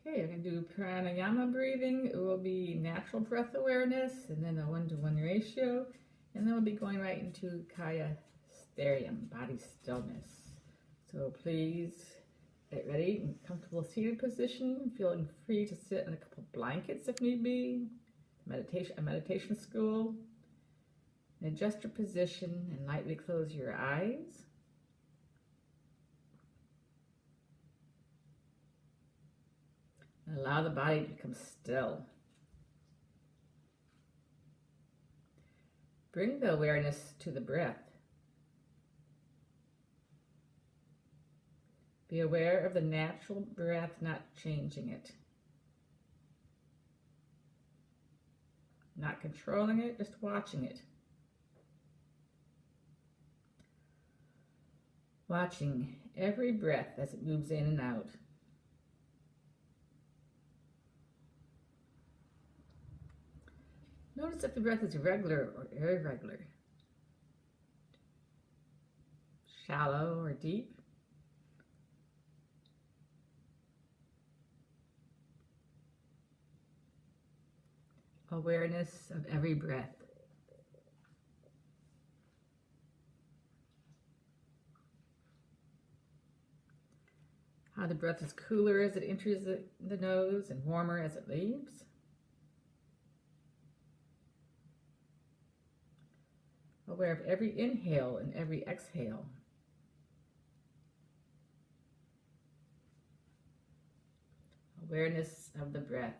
Okay, we're going to do pranayama breathing. It will be natural breath awareness and then a 1-to-1 ratio. And then we'll be going right into kaya Sthairyam, body stillness. So please get ready in a comfortable seated position, feeling free to sit in a couple blankets if need be. A meditation school. And adjust your position and lightly close your eyes. And allow the body to become still. Bring the awareness to the breath. Be aware of the natural breath, not changing it. Not controlling it, just watching it. Watching every breath as it moves in and out. Notice if the breath is regular or irregular, shallow or deep. Awareness of every breath. How the breath is cooler as it enters the nose and warmer as it leaves. Aware of every inhale and every exhale. Awareness of the breath.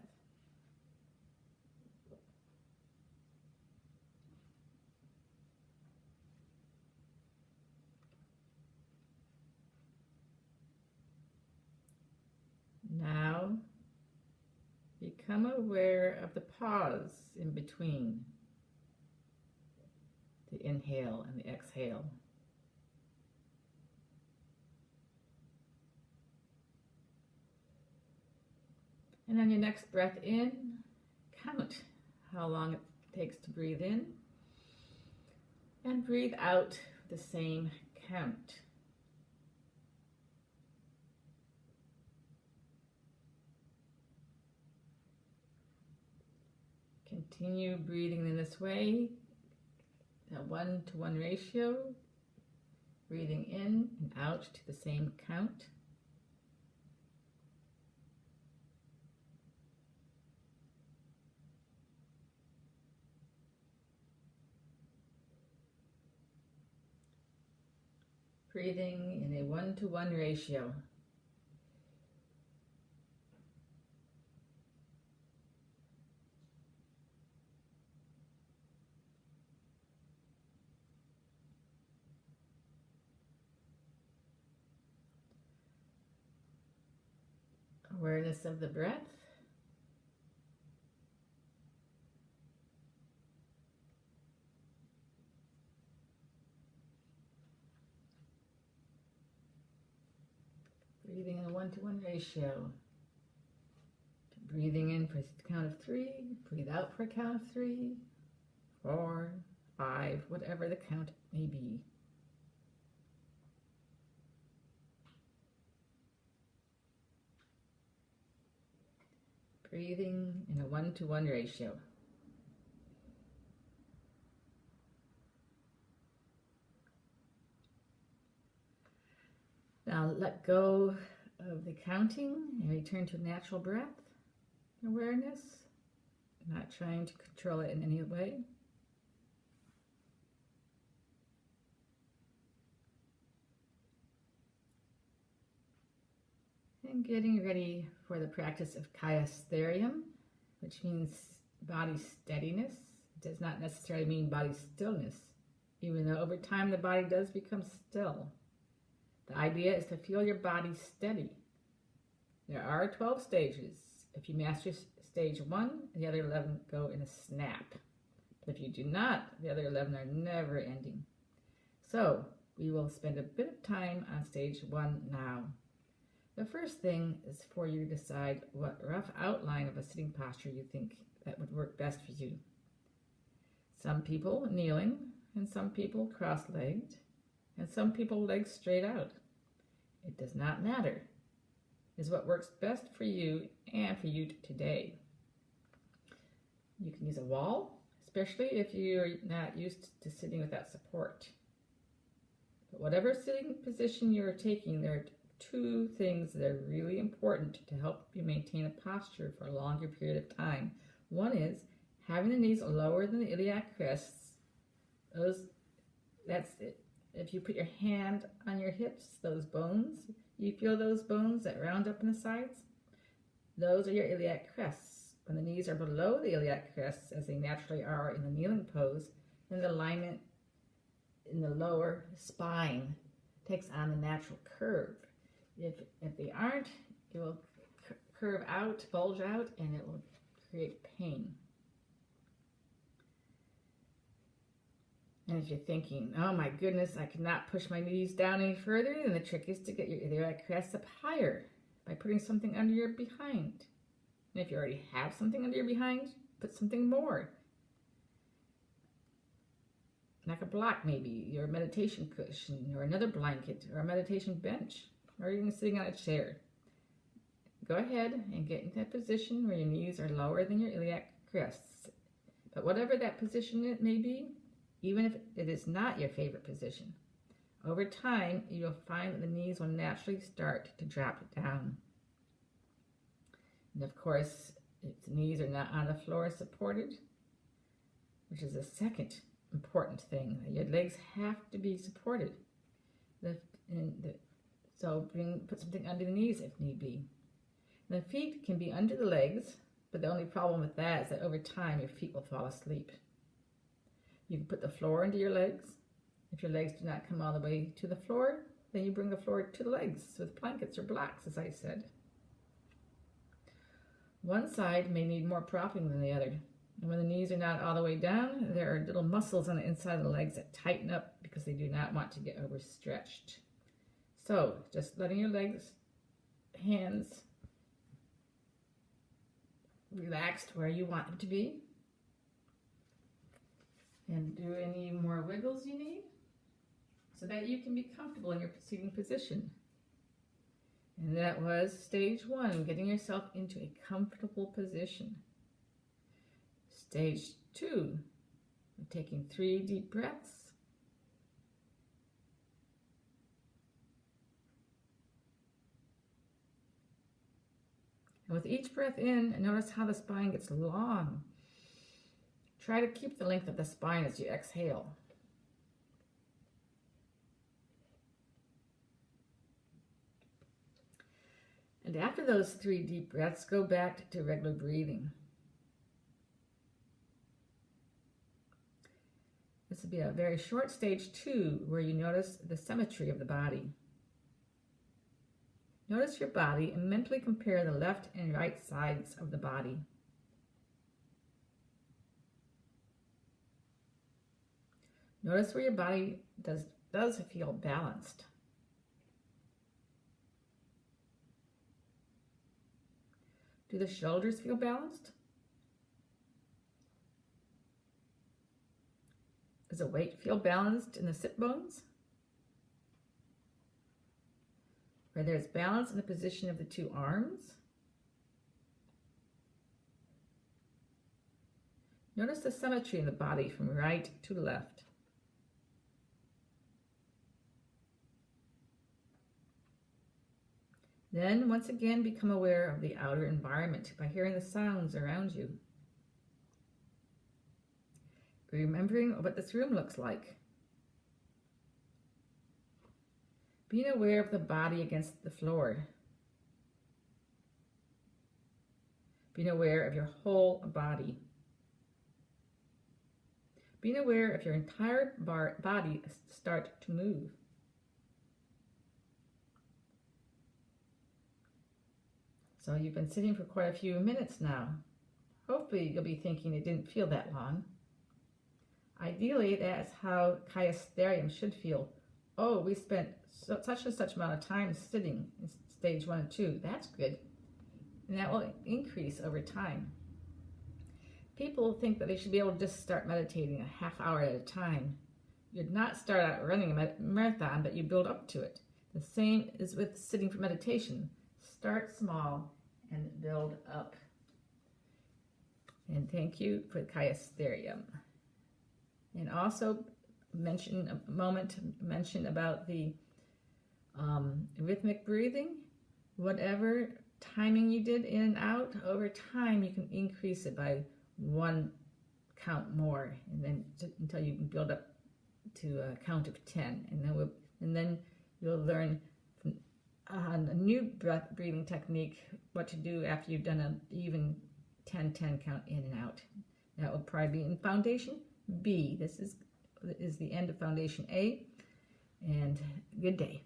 Now, become aware of the pause in between the inhale and the exhale. And on your next breath in, count how long it takes to breathe in, and breathe out the same count. Continue breathing in this way, a 1-to-1 ratio, breathing in and out to the same count. Breathing in a 1-to-1 ratio. Awareness of the breath. Breathing in a 1-to-1 ratio. Breathing in for a count of 3, breathe out for a count of 3, 4, 5, whatever the count may be. Breathing in a 1-to-1 ratio. Now let go of the counting and return to natural breath awareness, not trying to control it in any way. And getting ready for the practice of kaya Sthairyam, which means body steadiness. It does not necessarily mean body stillness, even though over time the body does become still. The idea is to feel your body steady. There are 12 stages. If you master stage 1, the other 11 go in a snap. But if you do not, the other 11 are never ending. So we will spend a bit of time on stage 1 now. The first thing is for you to decide what rough outline of a sitting posture you think that would work best for you. Some people kneeling, and some people cross-legged, and some people legs straight out. It does not matter. is what works best for you and for you today. You can use a wall, especially if you're not used to sitting without support. But whatever sitting position you're taking, there are two things that are really important to help you maintain a posture for a longer period of time. One is having the knees lower than the iliac crests. That's it. If you put your hand on your hips, those bones, you feel those bones that round up in the sides? Those are your iliac crests. When the knees are below the iliac crests, as they naturally are in the kneeling pose, then the alignment in the lower spine takes on the natural curve. If they aren't, it will curve out, bulge out, and it will create pain. And if you're thinking, oh my goodness, I cannot push my knees down any further, then the trick is to get your iliac crest up higher by putting something under your behind. And if you already have something under your behind, put something more. Like a block maybe, your meditation cushion, or another blanket, or a meditation bench, or even sitting on a chair. Go ahead and get into that position where your knees are lower than your iliac crests. But whatever that position it may be, even if it is not your favorite position, over time you'll find that the knees will naturally start to drop down. And of course, if the knees are not on the floor supported, which is the second important thing, your legs have to be supported. So put something under the knees if need be. The feet can be under the legs, but the only problem with that is that over time your feet will fall asleep. You can put the floor under your legs. If your legs do not come all the way to the floor, then you bring the floor to the legs with blankets or blocks, as I said. One side may need more propping than the other. And when the knees are not all the way down, there are little muscles on the inside of the legs that tighten up because they do not want to get overstretched. So just letting your legs, hands, relaxed where you want them to be. And do any more wiggles you need so that you can be comfortable in your seating position. And that was stage 1, getting yourself into a comfortable position. Stage 2, taking 3 deep breaths. And with each breath in, notice how the spine gets long. Try to keep the length of the spine as you exhale. And after those 3 deep breaths, go back to regular breathing. This will be a very short stage 2 where you notice the symmetry of the body. Notice your body and mentally compare the left and right sides of the body. Notice where your body does feel balanced. Do the shoulders feel balanced? Does the weight feel balanced in the sit bones? Where there's balance in the position of the 2 arms? Notice the symmetry in the body from right to left. Then, once again, become aware of the outer environment by hearing the sounds around you. Remembering what this room looks like. Being aware of the body against the floor. Being aware of your whole body. Being aware of your entire body start to move. So you've been sitting for quite a few minutes now. Hopefully you'll be thinking it didn't feel that long. Ideally, that's how Sthairyam should feel. Oh, we spent such and such amount of time sitting in stage 1 and 2. That's good. And that will increase over time. People think that they should be able to just start meditating a half hour at a time. You'd not start out running a marathon, but you build up to it. The same is with sitting for meditation. start small and build up. And thank you for Sthairyam. And also mention about the rhythmic breathing. Whatever timing you did in and out, over time you can increase it by 1 count more, and then until you can build up to a count of 10, and then you'll learn a new breathing technique, what to do after you've done an even 10-10 count in and out. That will probably be in Foundation B. This is the end of Foundation A, and good day.